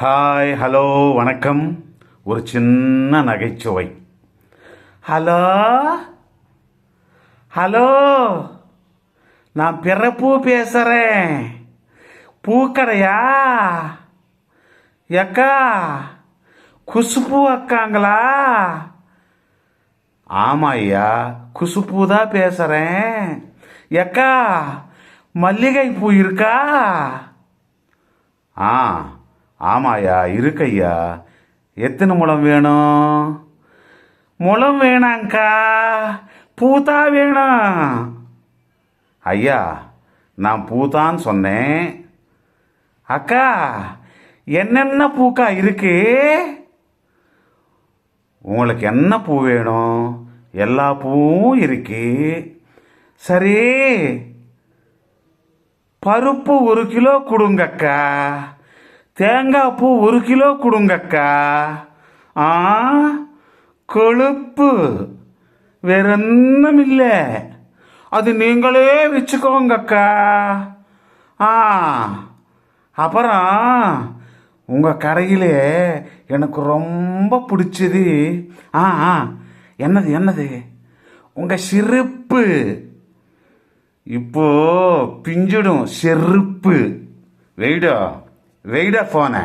Hi, hello, வணக்கம். ஒரு சின்ன நகைச்சுவை. ஹலோ ஹலோ, நான் பிறப்பு பேசுறேன். பூக்கடையா? அக்கா, குசுப்பு அக்காங்களா? ஆமா ஐயா, குசுப்பு தான் பேசுறேன். அக்கா, மல்லிகை பூ இருக்கா? ஆ, ஆமாய்யா, இருக்கையா. எத்தனை முழம் வேணும்? முழம் வேணாங்க்கா, பூத்தா வேணும். ஐயா, நான் பூத்தான்னு சொன்னேன். அக்கா, என்னென்ன பூக்கா இருக்கு? உங்களுக்கு என்ன பூ வேணும்? எல்லா பூவும் இருக்கு. சரி, பருப்பு 1 கிலோ கொடுங்கக்கா. தேங்காய் பூ 1 கிலோ கொடுங்கக்கா. ஆ, கொழுப்பு வேற ஒன்றும் இல்லை, அது நீங்களே வச்சுக்கோங்கக்கா. ஆ, அப்புறம் உங்கள் கடையிலே எனக்கு ரொம்ப பிடிச்சது. ஆ ஆ, என்னது என்னது? உங்கள் சிரிப்பு இப்போ பிஞ்சிடும். செருப்பு வெயிடா வெயிடா போன